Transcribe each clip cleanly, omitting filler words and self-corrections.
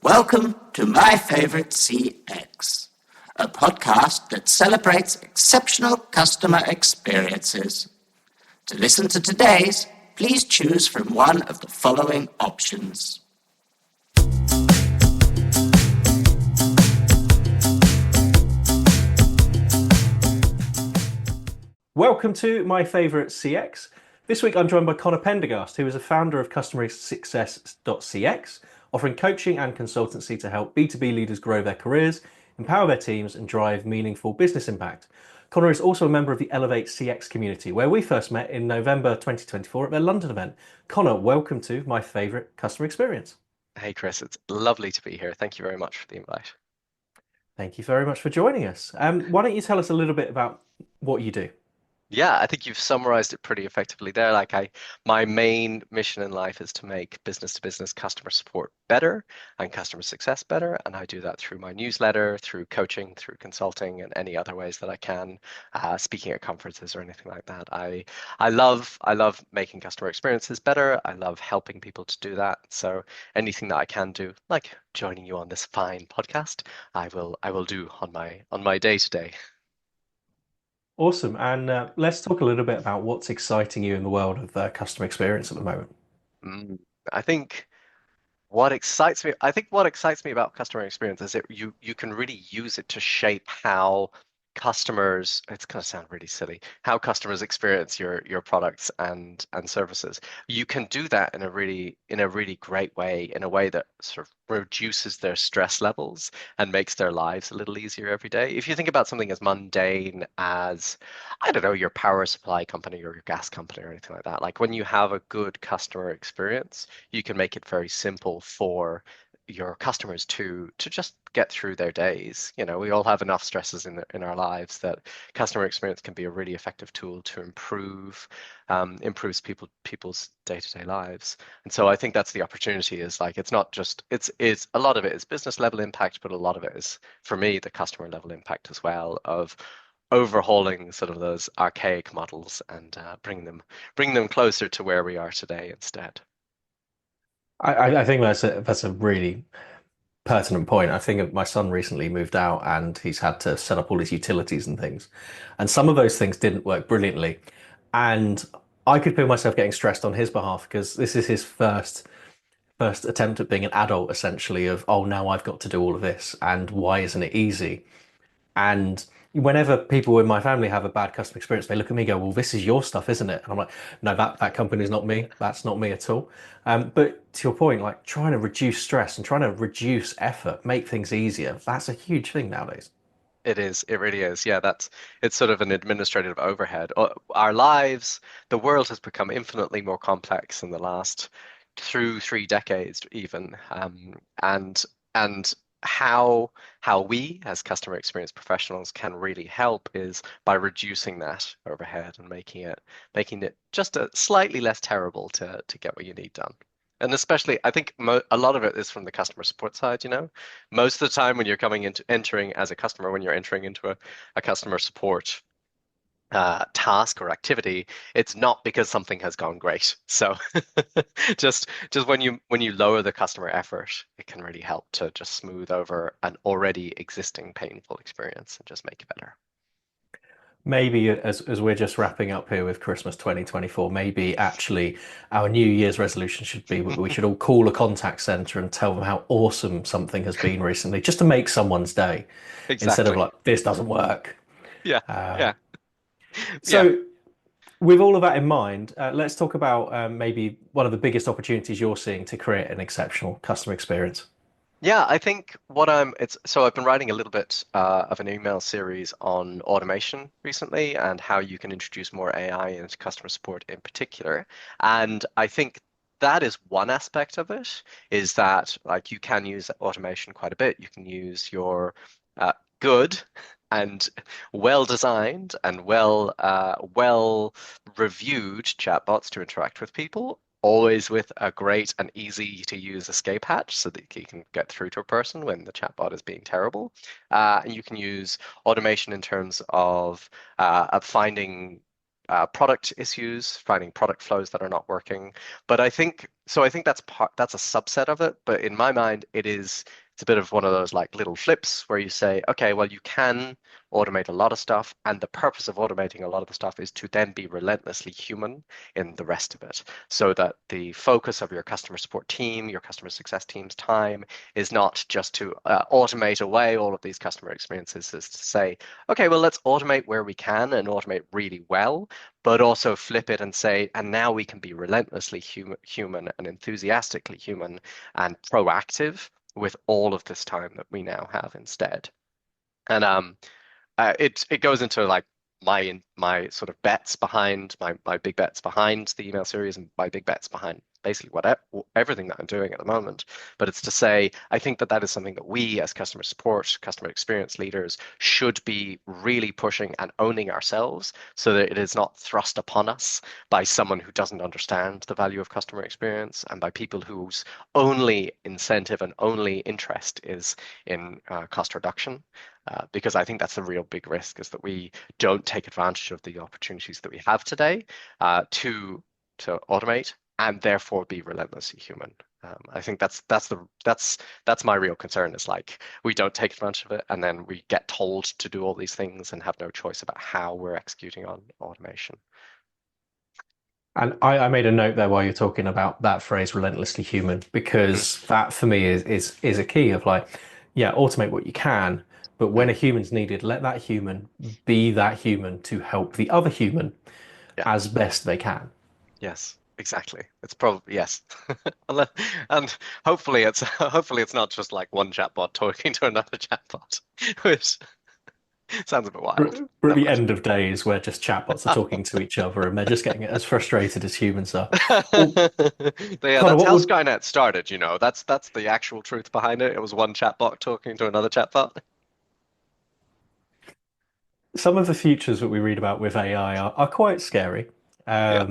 Welcome to My Favorite CX, a podcast that celebrates exceptional customer experiences. To listen to today's, please choose from one of the following options. Welcome to My Favorite CX. This week I'm joined by Conor Pendergrast, who is a founder of customersuccess.cx, offering coaching and consultancy to help B2B leaders grow their careers, empower their teams, and drive meaningful business impact. Conor is also a member of the Elevate CX community, where we first met in November 2024 at their London event. Conor, welcome to My Favorite Customer Experience. Hey, Chris, it's lovely to be here. Thank you very much for the invite. Thank you very much for joining us. Why don't you tell us a little bit about what you do? Yeah, I think you've summarized it pretty effectively there. My main mission in life is to make business-to-business customer support better and customer success better. And I do that through my newsletter, through coaching, through consulting, and any other ways that I can, speaking at conferences or anything like that. I love making customer experiences better. I love helping people to do that. So anything that I can do, like joining you on this fine podcast, I will do on my day-to-day. Awesome. And let's talk a little bit about what's exciting you in the world of customer experience at the moment. Mm, I think what excites me about customer experience is that you can really use it to shape how customers, it's going to sound really silly, how customers experience your products and services. You can do that in a really great way, in a way that sort of reduces their stress levels and makes their lives a little easier every day. If you think about something as mundane as, I don't know, your power supply company or your gas company or anything like that, like when you have a good customer experience, you can make it very simple for your customers to just get through their days. You know, we all have enough stresses in our lives that customer experience can be a really effective tool to improves people's day-to-day lives. And so I think that's the opportunity, is like it's not just it's a lot of it is business level impact, but a lot of it is, for me, the customer level impact as well, of overhauling sort of those archaic models and bring them closer to where we are today instead. I think that's a really pertinent point. I think my son recently moved out and he's had to set up all his utilities and things. And some of those things didn't work brilliantly. And I could feel myself getting stressed on his behalf because this is his first attempt at being an adult, essentially, of, oh, now I've got to do all of this. And why isn't it easy? And whenever people in my family have a bad customer experience, they look at me and go, well, this is your stuff, isn't it? And I'm like, no, that company's not me. That's not me at all. But to your point, like trying to reduce stress and trying to reduce effort, make things easier, that's a huge thing nowadays. It is. It really is. Yeah, it's sort of an administrative overhead. Our lives, the world has become infinitely more complex in the last through 3 decades even. And how we as customer experience professionals can really help is by reducing that overhead and making it just a slightly less terrible to get what you need done. And especially, I think a lot of it is from the customer support side, you know. Most of the time when you're entering as a customer, when you're entering into a customer support task or activity, it's not because something has gone great. So just when you lower the customer effort, it can really help to just smooth over an already existing painful experience and just make it better. Maybe as we're just wrapping up here with Christmas 2024, maybe actually our New Year's resolution should be we should all call a contact center and tell them how awesome something has been recently, just to make someone's day, instead of Exactly. like, this doesn't work. Yeah. Uh, Yeah. Yeah. so with all of that in mind, let's talk about maybe one of the biggest opportunities you're seeing to create an exceptional customer experience. Yeah, I think what I'm it's so I've been writing a little bit of an email series on automation recently and how you can introduce more AI into customer support in particular. And I think that is one aspect of it, is that like you can use automation quite a bit. You can use your good and well designed and well reviewed chatbots to interact with people, always with a great and easy to use escape hatch so that you can get through to a person when the chatbot is being terrible. And you can use automation in terms of finding product issues, finding product flows that are not working. But I think that's a subset of it. But in my mind, it's a bit of one of those like little flips where you say, okay, well, you can automate a lot of stuff, and the purpose of automating a lot of the stuff is to then be relentlessly human in the rest of it, so that the focus of your customer support team, your customer success team's time is not just to automate away all of these customer experiences, is to say, okay, well, let's automate where we can and automate really well, but also flip it and say, and now we can be relentlessly human and enthusiastically human and proactive with all of this time that we now have instead. And it goes into like my sort of bets behind my big bets behind the email series, and my big bets behind basically everything that I'm doing at the moment. But it's to say, I think that is something that we as customer support, customer experience leaders should be really pushing and owning ourselves, so that it is not thrust upon us by someone who doesn't understand the value of customer experience, and by people whose only incentive and only interest is in cost reduction. Because I think that's the real big risk, is that we don't take advantage of the opportunities that we have today to automate and therefore be relentlessly human. I think that's my real concern, is like we don't take advantage of it, and then we get told to do all these things and have no choice about how we're executing on automation. And I made a note there while you're talking about that phrase, relentlessly human, because that for me is a key of like, yeah, automate what you can, but when a human's needed, let that human be that human to help the other human Yeah. as best they can. Yes, exactly. It's probably yes. And hopefully it's not just like one chatbot talking to another chatbot, which sounds a bit wild. We're at Never the mind. end of days where just chatbots are talking to each other and they're just getting as frustrated as humans are. Well, Yeah, Connor, that's what how would Skynet started, you know. That's the actual truth behind it. It was one chatbot talking to another chatbot. some of the futures that we read about with AI are quite scary? Yeah,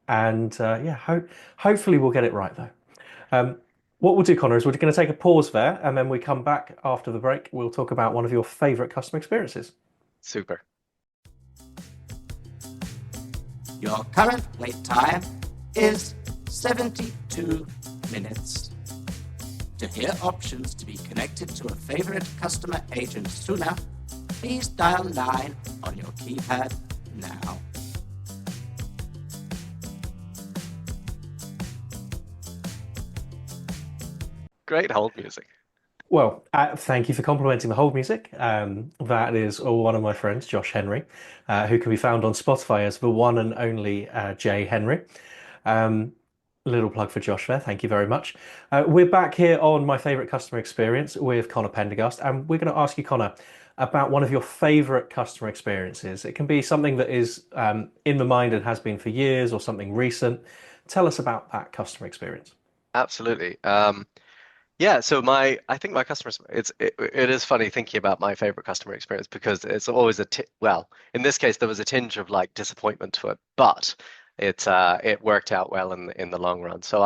Yeah, hopefully we'll get it right though. What we'll do, Connor, is we're going to take a pause there, and then we come back after the break. We'll talk about one of your favorite customer experiences. super. Your current wait time is 72 minutes. To hear options to be connected to a favorite customer agent sooner, please dial 9 on your keypad now. Great hold music. Well, thank you for complimenting the hold music. That is one of my friends, Josh Henry, who can be found on Spotify as the one and only Jay Henry. Little plug for Josh there. Thank you very much. We're back here on My Favorite Customer Experience with Conor Pendergrast, and we're going to ask you, Conor, about one of your favorite customer experiences. It can be something that is in the mind and has been for years, or something recent. Tell us about that customer experience. Absolutely. Yeah, so I think my customers, it is funny thinking about my favorite customer experience, because it's always well, in this case there was a tinge of like disappointment to it, but it worked out well in the long run. So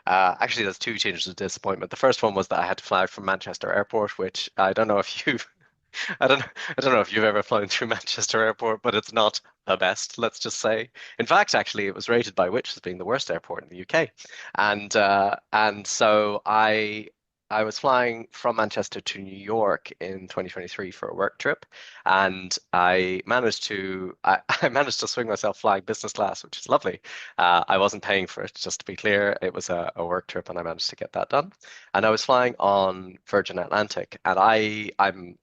actually there's two tinges of disappointment. The first one was that I had to fly from Manchester Airport, which I don't know if you've I don't know if you've ever flown through Manchester Airport, but it's not the best, let's just say. In fact, actually, it was rated by Which as being the worst airport in the UK, and so I was flying from Manchester to New York in 2023 for a work trip, and I managed to swing myself flying business class, which is lovely. I wasn't paying for it, just to be clear. It was a work trip, and I managed to get that done. And I was flying on Virgin Atlantic, and I'm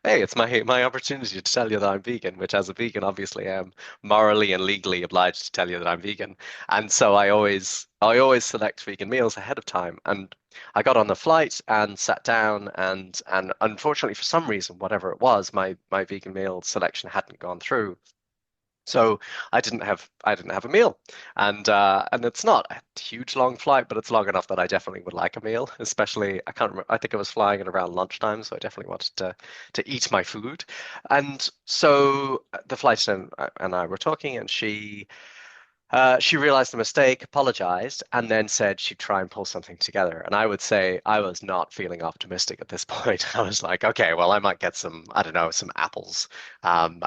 hey, it's my opportunity to tell you that I'm vegan, which as a vegan, obviously, I am morally and legally obliged to tell you that I'm vegan. And so I always select vegan meals ahead of time. And I got on the flight and sat down, and unfortunately, for some reason, whatever it was, my vegan meal selection hadn't gone through. So I didn't have a meal, and it's not a huge long flight, but it's long enough that I definitely would like a meal. Especially, I can't remember. I think I was flying at around lunchtime, so I definitely wanted to eat my food. And so the flight attendant and I were talking, and She realized the mistake, apologized, and then said she'd try and pull something together. And I would say I was not feeling optimistic at this point. I was like, okay, well, I might get some, I don't know, some apples, and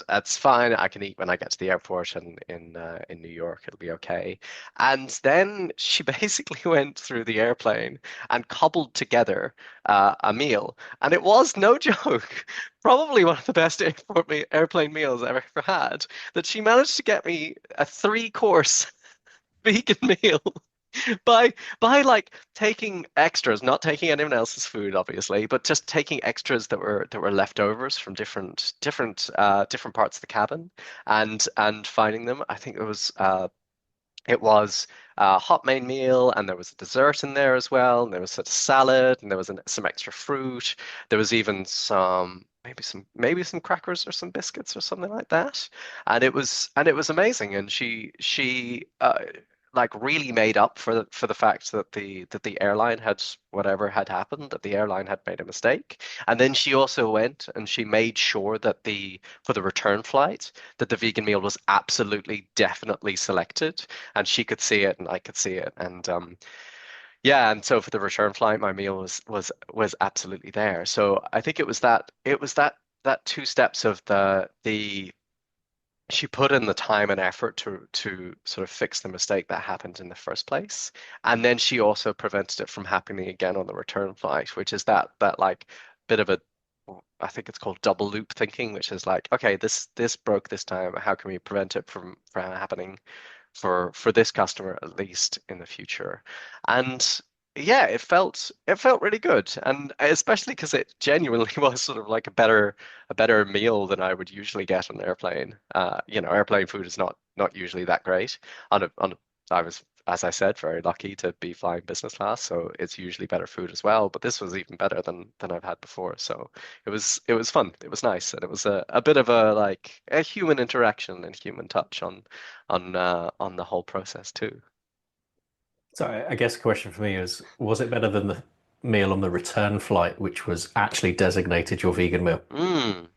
that's fine. I can eat when I get to the airport and in New York. It'll be okay. And then she basically went through the airplane and cobbled together a meal, and it was no joke. Probably one of the best airplane meals I've ever had, that she managed to get me a three-course vegan meal by like taking extras, not taking anyone else's food, obviously, but just taking extras that were leftovers from different parts of the cabin and finding them. I think it was a hot main meal, and there was a dessert in there as well, and there was a salad, and there was some extra fruit. There was even maybe some crackers or some biscuits or something like that, and it was amazing. And she like really made up for the fact that the airline had whatever had happened, that the airline had made a mistake. And then she also went and she made sure that the for the return flight, that the vegan meal was absolutely definitely selected, and she could see it and I could see it. And yeah, and so for the return flight, my meal was absolutely there. So I think it was that two steps of the she put in the time and effort to sort of fix the mistake that happened in the first place, and then she also prevented it from happening again on the return flight, which is that like bit of a, I think it's called double loop thinking, which is like, okay, this broke this time. How can we prevent it from happening for this customer at least in the future? And yeah, it felt really good, and especially because it genuinely was sort of like a better meal than I would usually get on an airplane. Airplane food is not usually that great. I was, as I said, very lucky to be flying business class, so it's usually better food as well. But this was even better than I've had before. So it was fun. It was nice, and it was a bit of a like a human interaction and human touch on the whole process too. So I guess the question for me is, was it better than the meal on the return flight, which was actually designated your vegan meal? Mm.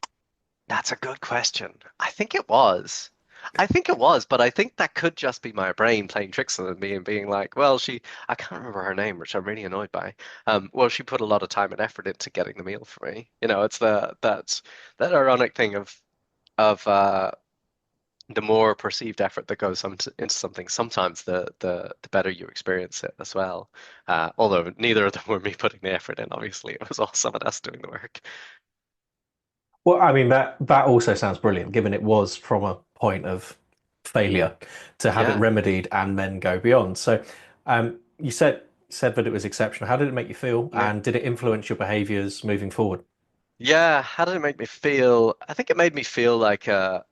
That's a good question. I think it was. I think it was, but I think that could just be my brain playing tricks on me and being like, well, I can't remember her name, which I'm really annoyed by. Well, she put a lot of time and effort into getting the meal for me. It's that ironic thing of the more perceived effort that goes into something, sometimes the better you experience it as well. Although neither of them were me putting the effort in, obviously, it was all someone else doing the work. Well, I mean that also sounds brilliant, given it was from a point of failure to have it Yeah. remedied and then go beyond. So, you said that it was exceptional. How did it make you feel, Yeah. and did it influence your behaviors moving forward? Yeah, how did it make me feel? I think it made me feel like a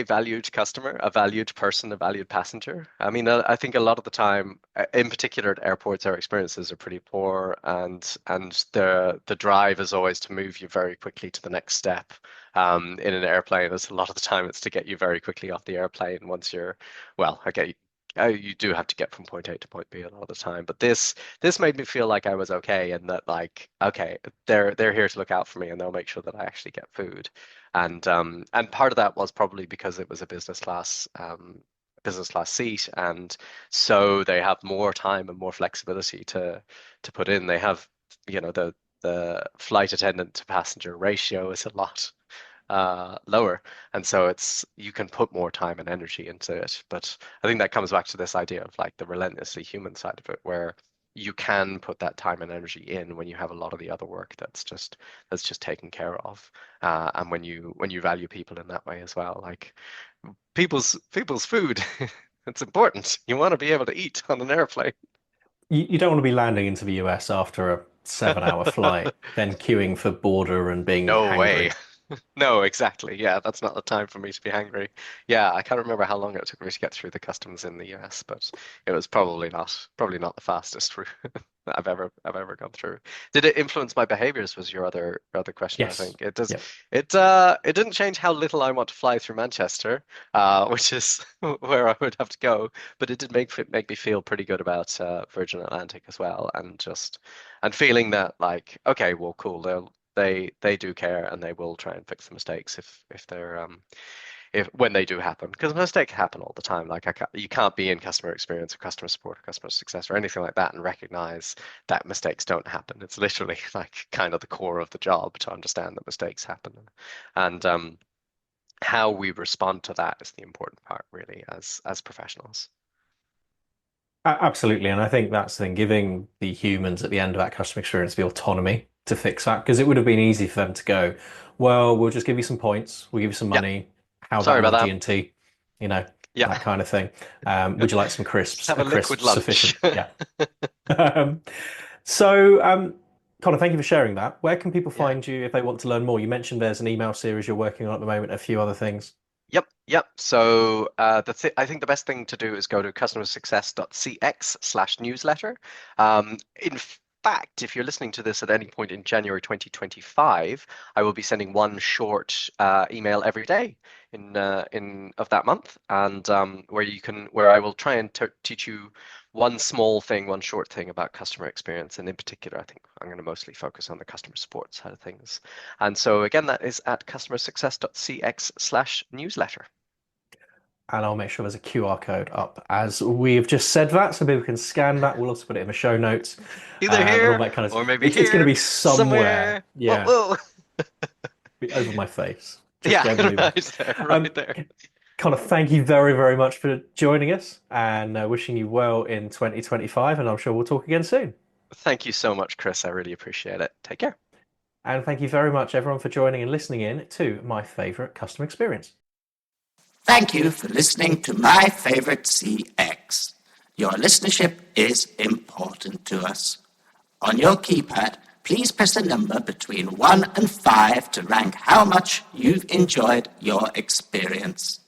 valued customer, a valued person, a valued passenger. I mean, I think a lot of the time, in particular at airports, our experiences are pretty poor, and the drive is always to move you very quickly to the next step. In an airplane, it's a lot of the time it's to get you very quickly off the airplane once you're, well, okay, you do have to get from point A to point B a lot of the time, but this made me feel like I was okay, and that like, okay, they're here to look out for me, and they'll make sure that I actually get food. And part of that was probably because it was a business class seat, and so they have more time and more flexibility to put in. They have, the flight attendant to passenger ratio is a lot lower, and so it's you can put more time and energy into it. But I think that comes back to this idea of like the relentlessly human side of it, where you can put that time and energy in when you have a lot of the other work that's just taken care of, and when you value people in that way as well, like people's food. It's important. You want to be able to eat on an airplane. You don't want to be landing into the US after a 7 hour flight, then queuing for border and being No way. hangry. No, exactly. Yeah, that's not the time for me to be hungry. Yeah, I can't remember how long it took me to get through the customs in the US, but it was probably not the fastest route that I've ever gone through. Did it influence my behaviors? Was your other question, I Yes. think. It does. Yeah. It didn't change how little I want to fly through Manchester, which is where I would have to go, but it did make me feel pretty good about Virgin Atlantic as well, and feeling that like, okay, well, cool, they do care, and they will try and fix the mistakes if they're when they do happen, because mistakes happen all the time. Like you can't be in customer experience or customer support or customer success or anything like that and recognize that mistakes don't happen. It's literally like kind of the core of the job to understand that mistakes happen, and how we respond to that is the important part, really, as professionals. Absolutely. And I think that's the thing, giving the humans at the end of that customer experience the autonomy to fix that, because it would have been easy for them to go, well, we'll just give you some points, we'll give you some Yeah, money. How sorry about about more that. G&T? You know, Yeah, that kind of thing. Would you like some just crisps? have A a liquid crisp sufficient. lunch. Yeah. Um, so, Connor, thank you for sharing that. Where can people Yeah. find you if they want to learn more? You mentioned there's an email series you're working on at the moment, a few other things. Yep. So I think the best thing to do is go to customersuccess.cx/newsletter. In fact, if you're listening to this at any point in January 2025, I will be sending one short email every day in of that month, and where I will try and teach you one small thing, one short thing about customer experience, and in particular, I think I'm going to mostly focus on the customer support side of things. And so again, that is at customersuccess.cx/newsletter. And I'll make sure there's a QR code up as we've just said that, so people can scan that. We'll also put it in the show notes, Either and all here that kind of. or maybe It's going to here, be somewhere, somewhere. Whoa, yeah, whoa. be over my face, just Yeah, generally there. right there, Um, right there. Connor, thank you very, very much for joining us, and wishing you well in 2025. And I'm sure we'll talk again soon. Thank you so much, Chris. I really appreciate it. Take care. And thank you very much, everyone, for joining and listening in to my favorite customer experience. Thank you for listening to My Favorite CX. Your listenership is important to us. On your keypad, please press a number between 1 and 5 to rank how much you've enjoyed your experience.